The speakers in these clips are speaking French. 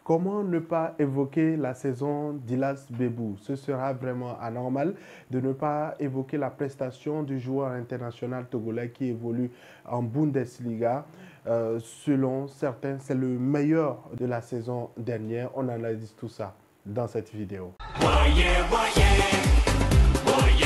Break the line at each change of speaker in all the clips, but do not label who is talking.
Comment ne pas évoquer la saison d'Ilas Bebou? Ce sera vraiment anormal de ne pas évoquer la prestation du joueur international togolais qui évolue en Bundesliga. Selon certains, c'est le meilleur de la saison dernière. On analyse tout ça dans cette vidéo. Voyez, voyez, voyez.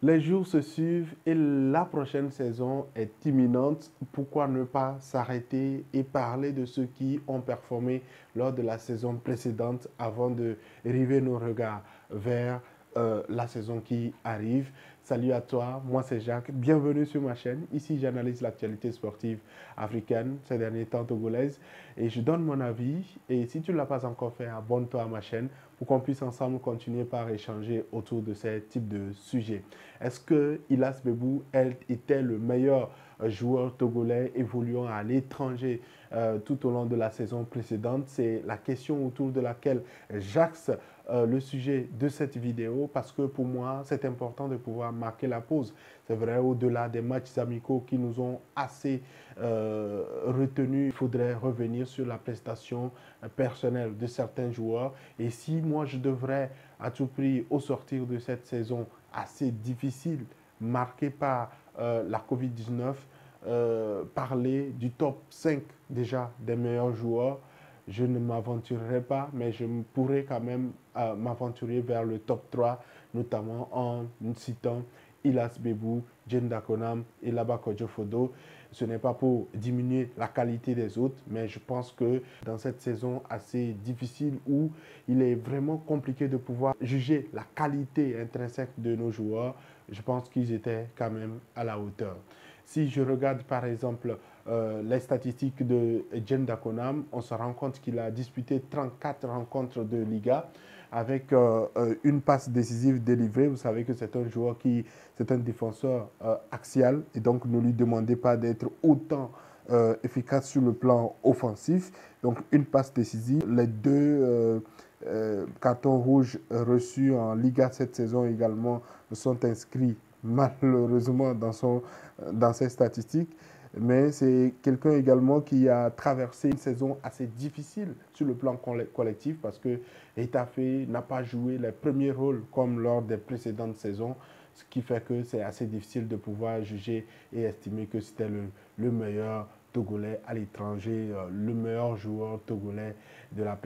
Les jours se suivent et la prochaine saison est imminente. Pourquoi ne pas s'arrêter et parler de ceux qui ont performé lors de la saison précédente avant de river nos regards vers la saison qui arrive. Salut à toi, moi c'est Jacques. Bienvenue sur ma chaîne. Ici, j'analyse l'actualité sportive africaine, ces derniers temps togolaise, et je donne mon avis. Et si tu ne l'as pas encore fait, abonne-toi à ma chaîne pour qu'on puisse ensemble continuer par échanger autour de ces types de sujets. Est-ce que Ilas Bebou était le meilleur joueur togolais évoluant à l'étranger tout au long de la saison précédente? C'est la question autour de laquelle j'axe le sujet de cette vidéo parce que pour moi, c'est important de pouvoir marquer la pause. C'est vrai, au-delà des matchs amicaux qui nous ont assez retenus, il faudrait revenir sur la prestation personnelle de certains joueurs. Et si moi, je devrais à tout prix, au sortir de cette saison assez difficile, marquée par la Covid-19, parler du top 5 déjà des meilleurs joueurs, je ne m'aventurerai pas, mais je pourrais quand même m'aventurer vers le top 3, notamment en citant Ilas Bebou, Djenda Konam et Laba Kodjofodo. Ce n'est pas pour diminuer la qualité des autres, mais je pense que dans cette saison assez difficile où il est vraiment compliqué de pouvoir juger la qualité intrinsèque de nos joueurs, je pense qu'ils étaient quand même à la hauteur. Si je regarde par exemple les statistiques de Djenda Konam, on se rend compte qu'il a disputé 34 rencontres de Liga avec une passe décisive délivrée. Vous savez que c'est un joueur c'est un défenseur axial et donc ne lui demandez pas d'être autant efficace sur le plan offensif. Donc une passe décisive, les deux cartons rouges reçus en Liga cette saison également sont inscrits malheureusement dans ses statistiques. Mais c'est quelqu'un également qui a traversé une saison assez difficile sur le plan collectif parce que Getafe n'a pas joué les premiers rôles comme lors des précédentes saisons, ce qui fait que c'est assez difficile de pouvoir juger et estimer que c'était le meilleur Togolais à l'étranger, le meilleur joueur togolais de la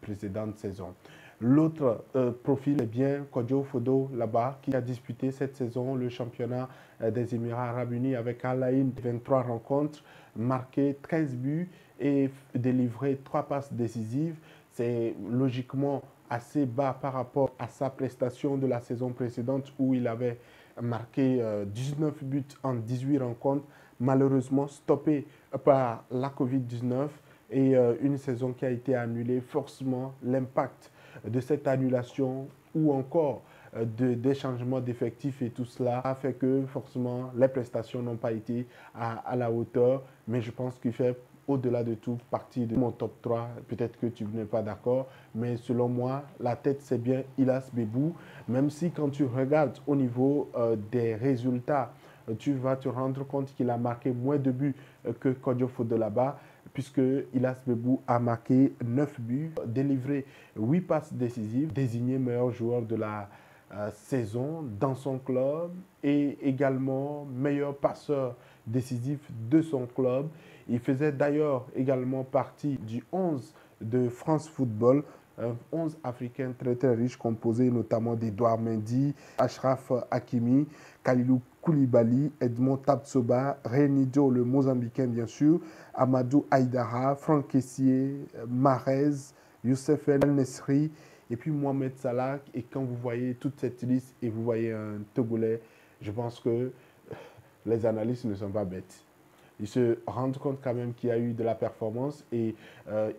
précédente saison. L'autre profil est bien Kodjofodo là-bas, qui a disputé cette saison le championnat des Émirats Arabes Unis avec Al Ain, 23 rencontres, marqué 13 buts et délivré 3 passes décisives. C'est logiquement assez bas par rapport à sa prestation de la saison précédente où il avait marqué 19 buts en 18 rencontres, malheureusement stoppé par la Covid-19 et une saison qui a été annulée. Forcément, l'impact de cette annulation ou encore des changements d'effectifs et tout cela a fait que forcément les prestations n'ont pas été à la hauteur, mais je pense qu'il fait au-delà de tout partie de mon top 3. Peut-être que tu n'es pas d'accord, mais selon moi, la tête c'est bien Ilas Bebou, même si quand tu regardes au niveau des résultats, tu vas te rendre compte qu'il a marqué moins de buts que Kodjofodo là-bas, puisque Ilas Bebou a marqué 9 buts, délivré 8 passes décisives, désigné meilleur joueur de la saison dans son club et également meilleur passeur décisif de son club. Il faisait d'ailleurs également partie du 11 de France Football, un 11 africain très très riche composé notamment d'Edouard Mendy, Achraf Hakimi, Kalilou Koulibaly, Edmond Tapsoba, Renido le Mozambicain bien sûr, Amadou Aïdara, Franck Kessié, Marez, Youssef El Nesri et puis Mohamed Salah. Et quand vous voyez toute cette liste et vous voyez un Togolais, je pense que les analystes ne sont pas bêtes. Ils se rendent compte quand même qu'il y a eu de la performance et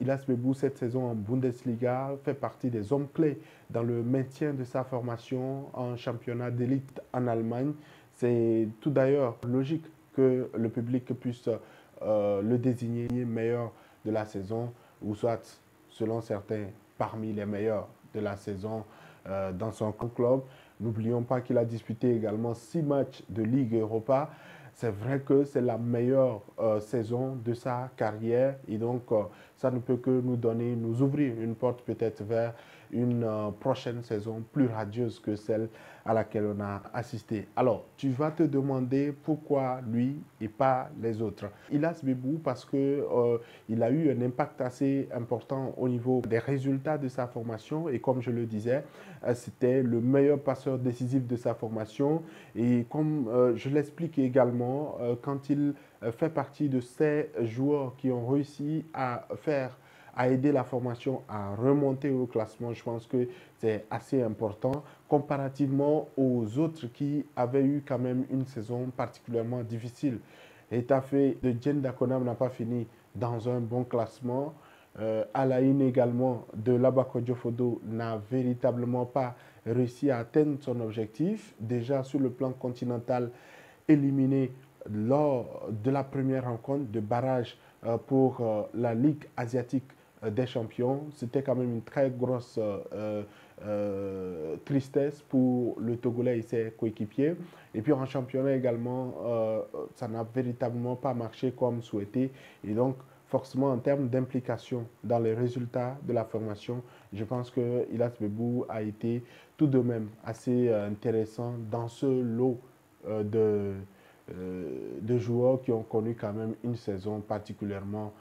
Ilas Bebou cette saison en Bundesliga fait partie des hommes clés dans le maintien de sa formation en championnat d'élite en Allemagne. C'est tout d'ailleurs logique que le public puisse le désigner meilleur de la saison ou soit selon certains parmi les meilleurs de la saison dans son club. N'oublions pas qu'il a disputé également 6 matchs de Ligue Europa. C'est vrai que c'est la meilleure saison de sa carrière et donc ça ne peut que nous ouvrir une porte peut-être vers une prochaine saison plus radieuse que celle à laquelle on a assisté. Alors, tu vas te demander pourquoi lui et pas les autres. Ilas Bebou, parce que il a eu un impact assez important au niveau des résultats de sa formation et comme je le disais, c'était le meilleur passeur décisif de sa formation et comme je l'explique également, quand il fait partie de ces joueurs qui ont réussi à aider la formation à remonter au classement, je pense que c'est assez important comparativement aux autres qui avaient eu quand même une saison particulièrement difficile. Etafé de Jen Dakonam n'a pas fini dans un bon classement. Alain également de Labako Diofodo n'a véritablement pas réussi à atteindre son objectif. Déjà sur le plan continental, éliminé lors de la première rencontre de barrage pour la Ligue asiatique des champions. C'était quand même une très grosse tristesse pour le Togolais et ses coéquipiers. Et puis en championnat également, ça n'a véritablement pas marché comme souhaité. Et donc, forcément, en termes d'implication dans les résultats de la formation, je pense que Ilas Bebou a été tout de même assez intéressant dans ce lot de joueurs qui ont connu quand même une saison particulièrement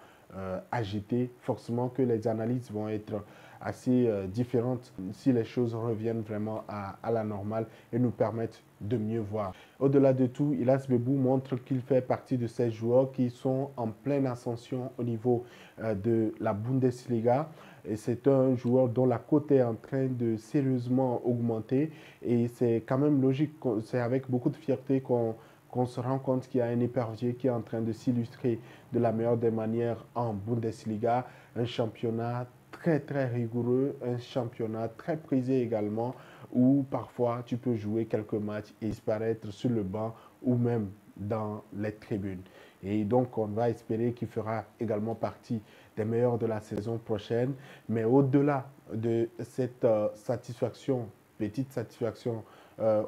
agitée. Forcément que les analyses vont être assez différentes si les choses reviennent vraiment à la normale et nous permettent de mieux voir. Au-delà de tout, Ilas Bebou montre qu'il fait partie de ces joueurs qui sont en pleine ascension au niveau de la Bundesliga. Et c'est un joueur dont la cote est en train de sérieusement augmenter. Et c'est quand même logique, c'est avec beaucoup de fierté qu'on se rend compte qu'il y a un épervier qui est en train de s'illustrer de la meilleure des manières en Bundesliga, un championnat très très rigoureux, un championnat très prisé également, où parfois tu peux jouer quelques matchs et disparaître sur le banc ou même dans les tribunes. Et donc on va espérer qu'il fera également partie des meilleurs de la saison prochaine. Mais au-delà de cette satisfaction, petite satisfaction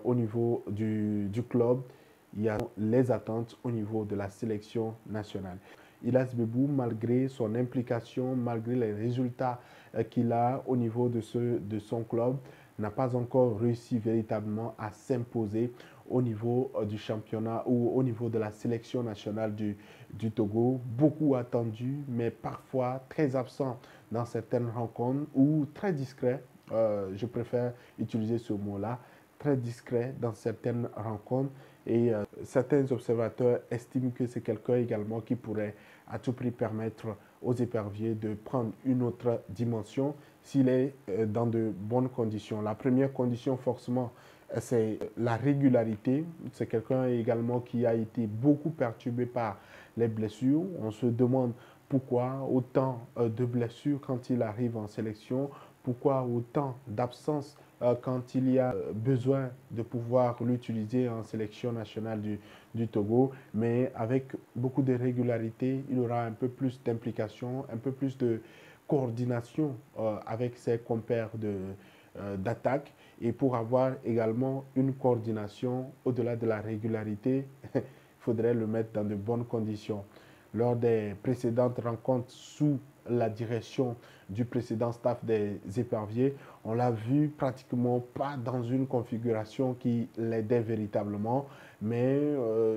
au niveau du club, il y a les attentes au niveau de la sélection nationale. Ilas Bebou, malgré son implication, malgré les résultats qu'il a au niveau de son club, n'a pas encore réussi véritablement à s'imposer au niveau du championnat ou au niveau de la sélection nationale du Togo. Beaucoup attendu, mais parfois très absent dans certaines rencontres ou très discret, je préfère utiliser ce mot-là, très discret dans certaines rencontres. Et certains observateurs estiment que c'est quelqu'un également qui pourrait à tout prix permettre aux éperviers de prendre une autre dimension s'il est dans de bonnes conditions. La première condition, forcément, c'est la régularité. C'est quelqu'un également qui a été beaucoup perturbé par les blessures. On se demande pourquoi autant de blessures quand il arrive en sélection, pourquoi autant d'absence quand il y a besoin de pouvoir l'utiliser en sélection nationale du Togo, mais avec beaucoup de régularité, il aura un peu plus d'implication, un peu plus de coordination avec ses compères d'attaque. Et pour avoir également une coordination au-delà de la régularité, il faudrait le mettre dans de bonnes conditions. Lors des précédentes rencontres sous la direction du précédent staff des éperviers, on l'a vu pratiquement pas dans une configuration qui l'aidait véritablement. Mais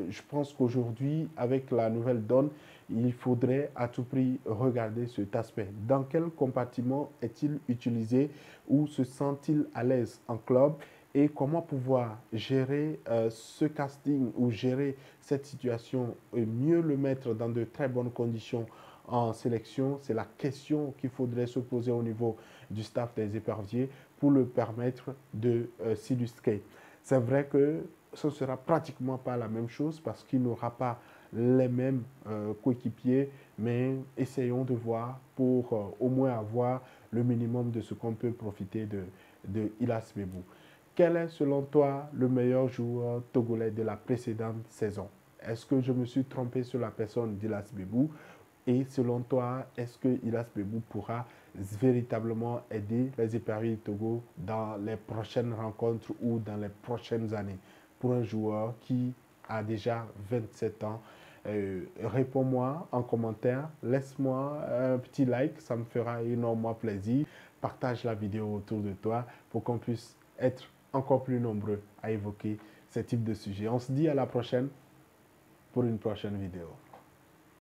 je pense qu'aujourd'hui, avec la nouvelle donne, il faudrait à tout prix regarder cet aspect. Dans quel compartiment est-il utilisé ou se sent-il à l'aise en club et comment pouvoir gérer ce casting ou gérer cette situation et mieux le mettre dans de très bonnes conditions en sélection, c'est la question qu'il faudrait se poser au niveau du staff des éperviers pour le permettre de s'illustrer. C'est vrai que ce ne sera pratiquement pas la même chose parce qu'il n'aura pas les mêmes coéquipiers, mais essayons de voir pour au moins avoir le minimum de ce qu'on peut profiter de Ilas Bebou. Quel est selon toi le meilleur joueur togolais de la précédente saison? Est-ce que je me suis trompé sur la personne d'Ilas Bebou? Et selon toi, est-ce que Ilas Bebou pourra véritablement aider les éperviers du Togo dans les prochaines rencontres ou dans les prochaines années pour un joueur qui a déjà 27 ans. Réponds-moi en commentaire, laisse-moi un petit like, ça me fera énormément plaisir. Partage la vidéo autour de toi pour qu'on puisse être encore plus nombreux à évoquer ce type de sujet. On se dit à la prochaine pour une prochaine vidéo.